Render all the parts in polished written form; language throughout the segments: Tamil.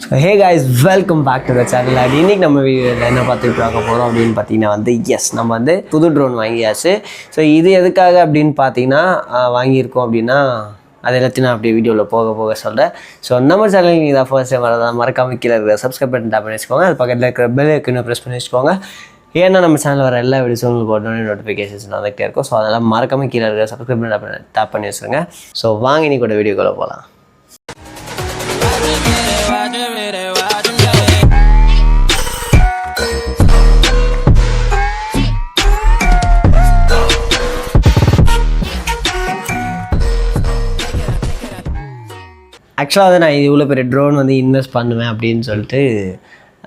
So hey guys, welcome back to the channel. And இன்னைக்கு நம்ம வீடியோவில் என்ன பார்த்துட்டு பார்க்க போகிறோம் அப்படின்னு பார்த்தீங்கன்னா எஸ் நம்ம புது ட்ரோன் வாங்கியாச்சு. ஸோ இது எதுக்காக அப்படின்னு பார்த்தீங்கன்னா வாங்கியிருக்கோம் அப்படின்னா அது எல்லாத்தையும் நான் அப்படியே வீடியோவில் போக சொல்கிறேன். ஸோ நம்ம சேனல் நீங்கள் தான் ஃபர்ஸ்ட் டைம் வரதான் மறக்காம கீழே இருக்கிற சப்ஸ்கிரைப் பட்டன் டேப் பண்ணி வச்சுக்கோங்க. அது பக்கத்தில் இருக்கிற பெல் ஐக்கனை ப்ரெஸ் பண்ணி வச்சுக்கோங்க. ஏன்னா நம்ம சேனல் வர எல்லா வீடியோஸும் உங்களுக்கு போட்டோன்னே நோட்டிஃபிகேஷன்ஸ் வந்துகிட்டே இருக்கும். ஸோ அதெல்லாம் மறக்காம கீழே இருக்கிற சப்ஸ்கிரைப் பட்டன் டேப் பண்ணி வச்சுருங்க. ஸோ வாங்க இன்னைக்கு கூட வீடியோக்குள்ளே போகலாம். ஆக்சுவலாக நான் இவ்வளோ பெரிய ட்ரோன் இன்வெஸ்ட் பண்ணுவேன் அப்படின்னு சொல்லிட்டு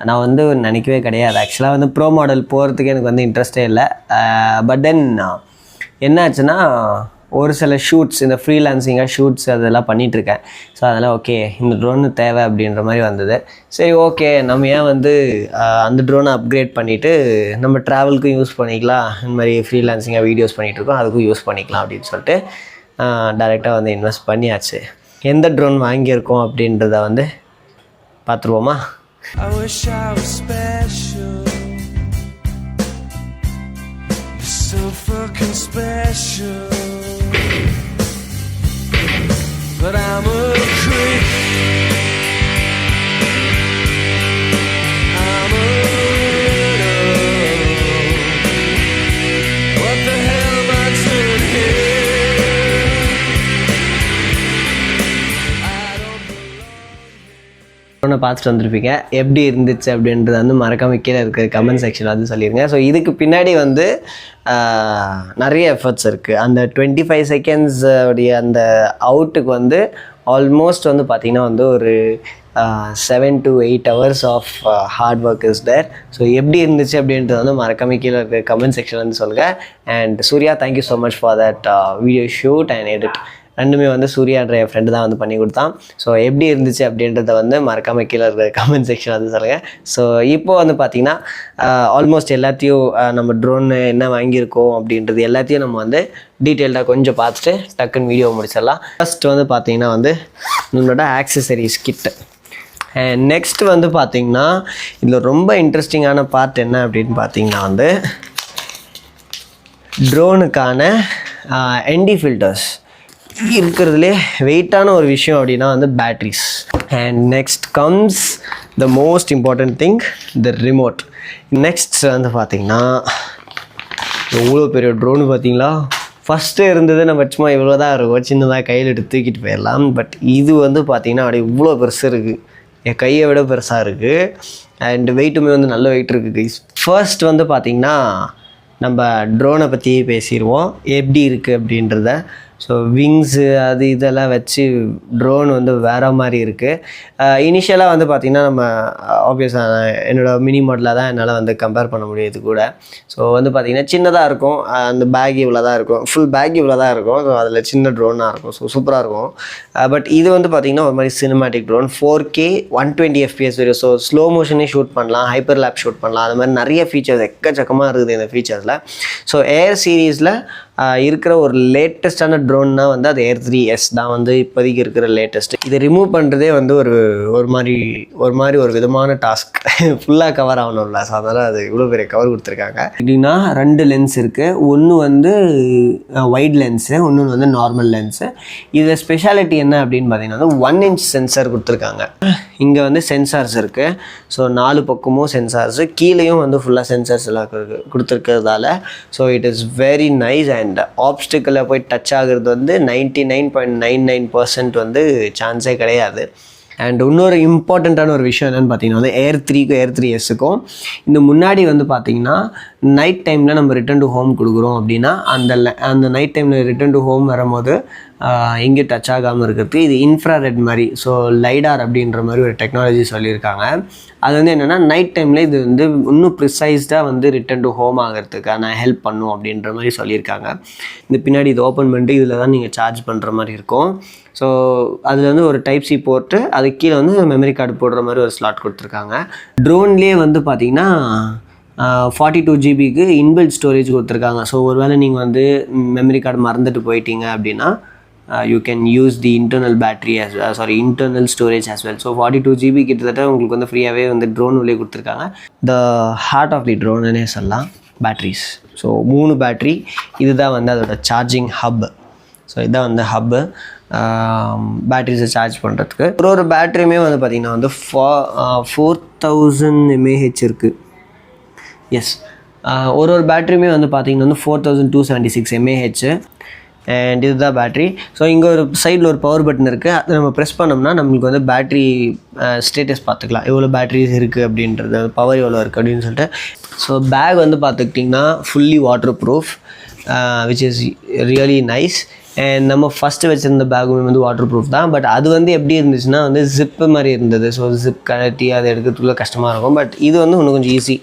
நான் நினைக்கவே கிடையாது. ஆக்சுவலாக ப்ரோ மாடல் போகிறதுக்கு எனக்கு இன்ட்ரெஸ்டே இல்லை. பட் தென் என்ன ஆச்சுன்னா ஒரு சில ஷூட்ஸ் இந்த ஃப்ரீலான்சிங்காக ஷூட்ஸ் அதெல்லாம் பண்ணிகிட்ருக்கேன். ஸோ அதெல்லாம் ஓகே இந்த ட்ரோனு தேவை அப்படின்ற மாதிரி வந்தது. சரி ஓகே நம்ம ஏன் அந்த ட்ரோனை அப்கிரேட் பண்ணிவிட்டு நம்ம ட்ராவலுக்கும் யூஸ் பண்ணிக்கலாம், இந்த மாதிரி ஃப்ரீலான்சிங்காக வீடியோஸ் பண்ணிகிட்ருக்கோம் அதுக்கும் யூஸ் பண்ணிக்கலாம் அப்படின்னு சொல்லிட்டு டைரெக்டாக இன்வெஸ்ட் பண்ணியாச்சு. எந்த ட்ரோன் வாங்கியிருக்கோம் அப்படின்றத பார்த்துருவோமா? பார்த்துட்டு வந்திருப்பீங்க. எப்படி இருந்துச்சு அப்படின்றது மறக்காம கீழே இருக்கிற கமெண்ட் செக்ஷனில் சொல்லிடுங்க. ஸோ இதுக்கு பின்னாடி நிறைய எஃபர்ட்ஸ் இருக்குது. அந்த 25 செகண்ட்ஸ் உடைய அந்த அவுட்டுக்கு ஆல்மோஸ்ட் பார்த்திங்கன்னா ஒரு 7 to 8 hours of hard work is there. So எப்படி இருந்துச்சு அப்படின்றது மறக்காம கீழே இருக்கிற கமெண்ட் செக்ஷன் சொல்லுங்கள். And Surya, thank you so much for that video shoot and edit. ரெண்டுமே சூர்யான்ற என் ஃப்ரெண்டு தான் பண்ணி கொடுத்தான். ஸோ எப்படி இருந்துச்சு அப்படின்றத மறக்காமல் கீழே இருக்கிற கமெண்ட் செக்ஷன் சொல்லுங்கள். ஸோ இப்போது பார்த்திங்கன்னா ஆல்மோஸ்ட் எல்லாத்தையும் நம்ம ட்ரோன் என்ன வாங்கியிருக்கோம் அப்படின்றது எல்லாத்தையும் நம்ம டீட்டெயில்டாக கொஞ்சம் பார்த்துட்டு டக்குன்னு வீடியோ முடிச்சிடலாம். ஃபர்ஸ்ட் பார்த்திங்கன்னா நம்மளோட ஆக்சசரிஸ் கிட்டு. அண்ட் நெக்ஸ்ட் பார்த்திங்கன்னா இதில் ரொம்ப இன்ட்ரெஸ்டிங்கான பார்ட் என்ன அப்படின்னு பார்த்திங்கன்னா ட்ரோனுக்கான ND ஃபில்டர்ஸ் இருக்கிறதுலே வெயிட்டான ஒரு விஷயம் அப்படின்னா batteries. And next comes the most important thing, the remote. Next பார்த்திங்கன்னா எவ்வளோ பெரிய ட்ரோனு பார்த்தீங்களா? ஃபஸ்ட்டு இருந்தது நம்ம சும்மா இவ்வளோ தான் இருக்கும், சின்னதாக கையில் எடுத்து தூக்கிட்டு போயிடலாம். பட் இது பார்த்திங்கன்னா அப்படியே இவ்வளோ பெருசு இருக்குது, என் கையை விட பெருசாக இருக்குது. அண்ட் வெயிட்டுமே நல்ல வெயிட் இருக்குது. ஃபர்ஸ்ட் பார்த்திங்கன்னா நம்ம ட்ரோனை பற்றி பேசிடுவோம், எப்படி இருக்குது அப்படின்றத. ஸோ விங்ஸு அது இதெல்லாம் வச்சு ட்ரோன் வேறு மாதிரி இருக்குது. இனிஷியலாக பார்த்திங்கன்னா நம்ம ஆப்வியஸாக என்னோடய மினி மாடலாக தான் என்னால் கம்பேர் பண்ண முடியாது கூட. ஸோ பார்த்திங்கன்னா சின்னதாக இருக்கும், அந்த பேக் இவ்வளோ தான் இருக்கும், ஃபுல் பேக் இவ்வளோ தான் இருக்கும். ஸோ அதில் சின்ன ட்ரோனாக இருக்கும். ஸோ சூப்பராக இருக்கும். பட் இது பார்த்திங்கன்னா ஒரு மாதிரி சினிமேட்டிக் ட்ரோன், 4K 120 FPS வரையும். ஸோ ஸ்லோ மோஷனே ஷூட் பண்ணலாம், ஹைப்பர் லேப் ஷூட் பண்ணலாம். அது மாதிரி நிறைய ஃபீச்சர்ஸ் எக்கச்சக்கமாக இருக்குது இந்த ஃபீச்சர்ஸில். ஸோ ஏர் சீரீஸில் இருக்கிற ஒரு லேட்டஸ்டான ட்ரோன்னா அது Air 3S தான் இப்போதைக்கு இருக்கிற லேட்டஸ்ட். இதை ரிமூவ் பண்ணுறதே ஒரு மாதிரி ஒரு விதமான டாஸ்க். ஃபுல்லாக கவர் ஆகணும்ல. ஸோ அதனால் அது இவ்வளோ பெரிய கவர் கொடுத்துருக்காங்க. எப்படின்னா 2 லென்ஸ் இருக்குது. ஒன்று வைட் லென்ஸு, ஒன்று நார்மல் லென்ஸு. இதில் ஸ்பெஷாலிட்டி என்ன அப்படின்னு பார்த்தீங்கன்னா 1 inch சென்சார் கொடுத்துருக்காங்க. இங்கே சென்சார்ஸ் இருக்குது. ஸோ 4 பக்கமும் சென்சார்ஸு, கீழேயும் ஃபுல்லாக சென்சார்ஸ் எல்லாம் கொடுத்துருக்கிறதால so it is very nice. And ஆப்ஸ்டிக்கலில் போய் டச் ஆகுறது 99.99% சான்ஸே கிடையாது. அண்ட் இன்னொரு இம்பார்ட்டண்ட்டான ஒரு விஷயம் என்னென்னு பார்த்தீங்கன்னா Air 3க்கும் Air 3Sக்கும் இந்த முன்னாடி பார்த்தீங்கன்னா நைட் டைமில் நம்ம ரிட்டன் டு ஹோம் கொடுக்குறோம் அப்படின்னா அந்த நைட் டைமில் ரிட்டன் டு ஹோம் வரும்போது எங்கே டச் ஆகாமல் இருக்கிறதுக்கு இது இன்ஃப்ராரெட் மாதிரி, ஸோ லைடார் அப்படின்ற மாதிரி ஒரு டெக்னாலஜி சொல்லியிருக்காங்க. அது என்னென்னா நைட் டைமில் இது இன்னும் ப்ரிசைஸ்டாக ரிட்டன் டு ஹோம் ஆகிறதுக்கான ஹெல்ப் பண்ணும் அப்படின்ற மாதிரி சொல்லியிருக்காங்க. இந்த பின்னாடி இது ஓப்பன் பண்ணிட்டு இதில் தான் நீங்கள் சார்ஜ் பண்ணுற மாதிரி இருக்கும். ஸோ அதில் ஒரு டைப் சி போட்டு அது கீழே மெமரி கார்டு போடுற மாதிரி ஒரு ஸ்லாட் கொடுத்துருக்காங்க. ட்ரோன்லேயே பார்த்திங்கன்னா 42 GBக்கு இன்பில்ட் ஸ்டோரேஜ் கொடுத்துருக்காங்க. ஸோ ஒருவேளை நீங்கள் மெமரி கார்டு மறந்துட்டு போயிட்டீங்க அப்படின்னா you can use the internal battery as internal storage as well. So 42 GB கிட்டத்தட்ட உங்களுக்கு வந்து ஃப்ரீயாகவே வந்து ட்ரோன் உள்ளே கொடுத்துருக்காங்க. the heart of the drone னே சொல்லலாம் batteries. ஸோ 3 பேட்ரி, இதுதான் வந்து அதோட சார்ஜிங் ஹப். ஸோ இதுதான் வந்து ஹப்பு பேட்ரிஸை சார்ஜ் பண்ணுறதுக்கு. ஒரு பேட்ரியுமே வந்து பார்த்திங்கன்னா வந்து 4000 mAh இருக்குது. எஸ், ஒரு பேட்ரியுமே வந்து பார்த்திங்கன்னா வந்து 4276 mAh. அண்ட் இதுதான் பேட்ரி. ஸோ இங்கே ஒரு சைடில் ஒரு பவர் பட்டன் இருக்குது. அதை நம்ம ப்ரெஸ் பண்ணோம்னா நம்மளுக்கு வந்து பேட்ரி ஸ்டேட்டஸ் பார்த்துக்கலாம், எவ்வளோ பேட்ரிஸ் இருக்குது அப்படின்றது, பவர் எவ்வளோ இருக்குது அப்படின்னு சொல்லிட்டு. ஸோ பேக் வந்து பார்த்துக்கிட்டிங்கன்னா fully water proof, which is really nice. And நம்ம ஃபஸ்ட்டு வச்சுருந்த பேக்குமே வந்து வாட்டர் ப்ரூஃப் தான். பட் அது வந்து எப்படி இருந்துச்சுன்னா வந்து ஜிப்பு மாதிரி இருந்தது. ஸோ ஜிப் கழட்டி அதை எடுக்கிறதுக்குள்ளே கஷ்டமாக இருக்கும். பட் இது வந்து இன்னும் கொஞ்சம் ஈஸி.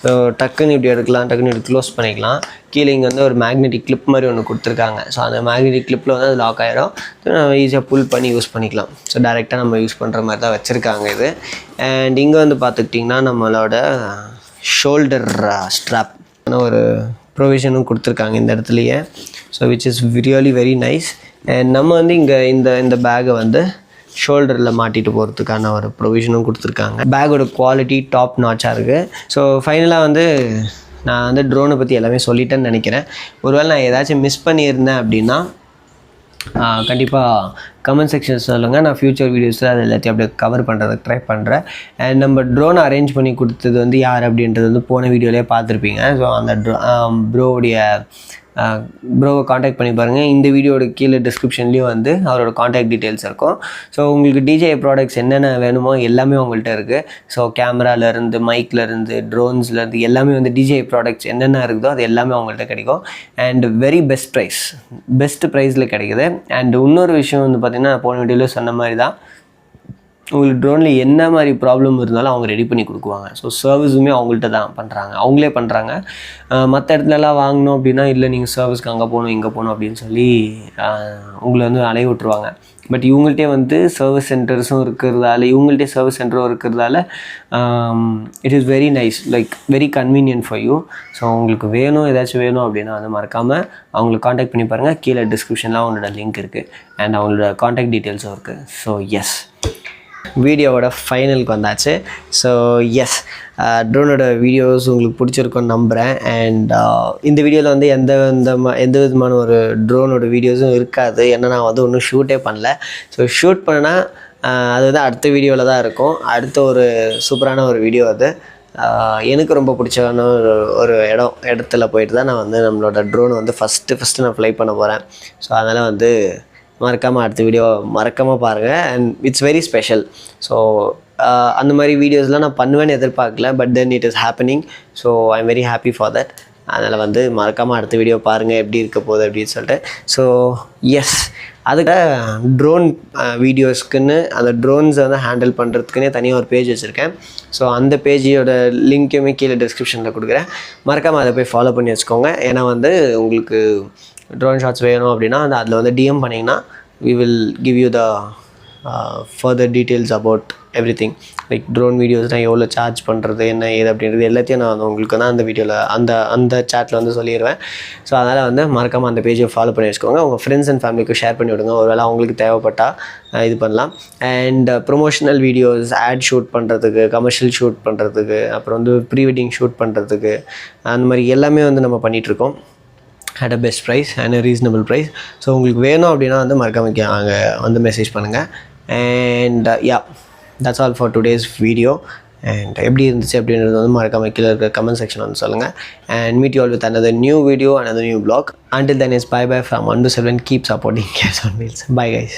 ஸோ டக்குன்னு இப்படி எடுக்கலாம், டக்குன்னு இப்படி க்ளோஸ் பண்ணிக்கலாம். கீழே இங்கே வந்து ஒரு மேக்னெட்டிக் கிளிப் மாதிரி ஒன்று கொடுத்துருக்காங்க. ஸோ அந்த மேக்னெட்டிக் கிளிப்பில் வந்து அது லாக் ஆகிடும். நம்ம ஈஸியாக புல் பண்ணி யூஸ் பண்ணிக்கலாம். ஸோ டேரெக்டாக நம்ம யூஸ் பண்ணுற மாதிரி தான் வச்சுருக்காங்க இது. அண்ட் இங்கே வந்து பார்த்துக்கிட்டிங்கன்னா நம்மளோட ஷோல்டர் ஸ்ட்ராப் ஒரு ப்ரொவிஷனும் கொடுத்துருக்காங்க இந்த இடத்துலையே. So which is really very nice. And நம்ம வந்து இங்கே இந்த பேக்கை வந்து ஷோல்டரில் மாட்டிட்டு போகிறதுக்கான ஒரு ப்ரொவிஷனும் கொடுத்துருக்காங்க. பேக்கோட குவாலிட்டி டாப் நாச்சாக இருக்குது. ஸோ ஃபைனலாக வந்து நான் வந்து ட்ரோனை பற்றி எல்லாமே சொல்லிட்டேன்னு நினைக்கிறேன். ஒருவேளை நான் ஏதாச்சும் மிஸ் பண்ணியிருந்தேன் அப்படின்னா கண்டிப்பாக கமெண்ட் செக்ஷன் சொல்லுங்கள். நான் ஃப்யூச்சர் வீடியோஸில் அது எல்லாத்தையும் அப்படியே கவர் பண்ணுறதுக்கு ட்ரை பண்ணுறேன். அண்ட் நம்ம ட்ரோனை அரேஞ்ச் பண்ணி கொடுத்தது வந்து யார் அப்படின்றது வந்து போன வீடியோலேயே பார்த்துருப்பீங்க. ஸோ அந்த ப்ரோவை காண்டாக்ட் பண்ணி பாருங்கள். இந்த வீடியோட கீழே டிஸ்கிரிப்ஷன்லேயும் வந்து அவரோட காண்டாக்ட் டீட்டெயில்ஸ் இருக்கும். ஸோ உங்களுக்கு DJI ப்ராடக்ட்ஸ் என்னென்ன வேணுமோ எல்லாமே உங்கள்கிட்ட இருக்குது. ஸோ கேமராலேருந்து, மைக்லேருந்து, ட்ரோன்ஸ்லேருந்து எல்லாமே வந்து DJI ப்ராடக்ட்ஸ் என்னென்ன இருக்குதோ அது எல்லாமே அவங்கள்ட்ட கிடைக்கும். அண்ட் வெரி பெஸ்ட் ப்ரைஸில் கிடைக்குது. அண்ட் இன்னொரு விஷயம் வந்து பார்த்திங்கன்னா போன வீடியோவில் சொன்ன மாதிரி தான், உங்களுக்கு ட்ரோனில் என்ன மாதிரி ப்ராப்ளம் இருந்தாலும் அவங்க ரெடி பண்ணி கொடுக்குவாங்க. ஸோ சர்வீஸுமே அவங்கள்ட்ட தான் பண்ணுறாங்க, அவங்களே பண்ணுறாங்க. மற்ற இடத்துலலாம் வாங்கினோம் அப்படின்னா இல்லை நீங்கள் சர்வீஸ்க்கு அங்கே போகணும் இங்கே போகணும் அப்படின்னு சொல்லி உங்களை வந்து அலைய விட்டுருவாங்க. பட் இவங்கள்ட்டே வந்து சர்வீஸ் சென்டர்ஸும் இருக்கிறதால, இவங்கள்ட்டே சர்வீஸ் சென்டரும் இருக்கிறதால it is very nice, like very convenient for you. So உங்களுக்கு ஏதாச்சும் வேணும் அப்படின்னா வந்து மறக்காமல் அவங்களை காண்டாக்ட் பண்ணி பாருங்கள். கீழே டிஸ்கிரிப்ஷனில் அவங்களோட லிங்க் இருக்குது அண்ட் அவங்களோட காண்டாக்ட் டீட்டெயில்ஸும் இருக்குது. ஸோ எஸ், வீடியோவோட ஃபைனலுக்கு வந்தாச்சு. ஸோ எஸ், ட்ரோனோட வீடியோஸ் உங்களுக்கு பிடிச்சிருக்குன்னு நம்புகிறேன். அண்ட் இந்த வீடியோவில் வந்து எந்த விதமான ஒரு ட்ரோனோட வீடியோஸும் இருக்காது. ஏன்னா நான் வந்து ஒன்றும் ஷூட்டே பண்ணல. ஸோ ஷூட் பண்ணால் அது வந்து அடுத்த வீடியோவில் தான் இருக்கும். அடுத்த ஒரு சூப்பரான ஒரு வீடியோ அது. எனக்கு ரொம்ப பிடிச்சான ஒரு இடத்துல போயிட்டு தான் நான் வந்து நம்மளோட ட்ரோனை வந்து ஃபஸ்ட்டு நான் ஃப்ளை பண்ண போகிறேன். ஸோ அதனால் வந்து மறக்காமல் அடுத்த வீடியோ மறக்காமல் பாருங்கள். And it's very special. So அந்த மாதிரி வீடியோஸ்லாம் நான் பண்ணுவேன்னு எதிர்பார்க்கல. But then it is happening. So I am very happy for that. அதனால் வந்து மறக்காமல் அடுத்த வீடியோ பாருங்கள் எப்படி இருக்க போகுது அப்படின்னு சொல்லிட்டு. ஸோ எஸ், அதுக்கு ட்ரோன் வீடியோஸ்க்குன்னு அந்த ட்ரோன்ஸை வந்து ஹேண்டில் பண்ணுறதுக்குன்னே தனியாக ஒரு பேஜ் வச்சுருக்கேன். ஸோ அந்த பேஜோட லிங்க்குமே கீழே டிஸ்கிரிப்ஷனில் கொடுக்குறேன். மறக்காமல் அதை போய் ஃபாலோ பண்ணி வச்சுக்கோங்க. ஏன்னா வந்து உங்களுக்கு ட்ரோன் ஷாட்ஸ் வேணும் அப்படின்னா அதில் வந்து DM பண்ணிங்கன்னா we will give you the further details about everything. Like drone வீடியோஸ்னால் எவ்வளோ சார்ஜ் பண்ணுறது என்ன ஏது அப்படின்றது எல்லாத்தையும் நான் உங்களுக்கு தான் அந்த வீடியோவில் அந்த சேட்டில் வந்து சொல்லிடுவேன். ஸோ அதனால் வந்து மறக்காமல் அந்த பேஜை ஃபாலோ பண்ணி வச்சுக்கோங்க. உங்கள் ஃப்ரெண்ட்ஸ் அண்ட் ஃபேமிலிக்கு ஷேர் பண்ணி விடுங்க. ஒருவேளை அவங்களுக்கு தேவைப்பட்டால் இது பண்ணலாம். And promotional videos, ad shoot பண்ணுறதுக்கு, கமர்ஷியல் ஷூட் பண்ணுறதுக்கு, அப்புறம் வந்து ப்ரீ வெட்டிங் ஷூட் பண்ணுறதுக்கு, அந்த மாதிரி எல்லாமே வந்து நம்ம பண்ணிகிட்ருக்கோம் at a best price and a reasonable price. So உங்களுக்கு வேணும் அப்படின்னா வந்து மறக்காம அங்கே வந்து மெசேஜ் பண்ணுங்கள். And yeah, that's all for today's video. And எப்படி இருந்துச்சு அப்படின்றது வந்து மறக்காம கீழே இருக்கிற கமெண்ட் செக்ஷன் வந்து சொல்லுங்கள். And meet you all with another new video, another new vlog. Until then, it's bye from 1 to 7. Keep supporting Chaos on Wheels. Bye guys.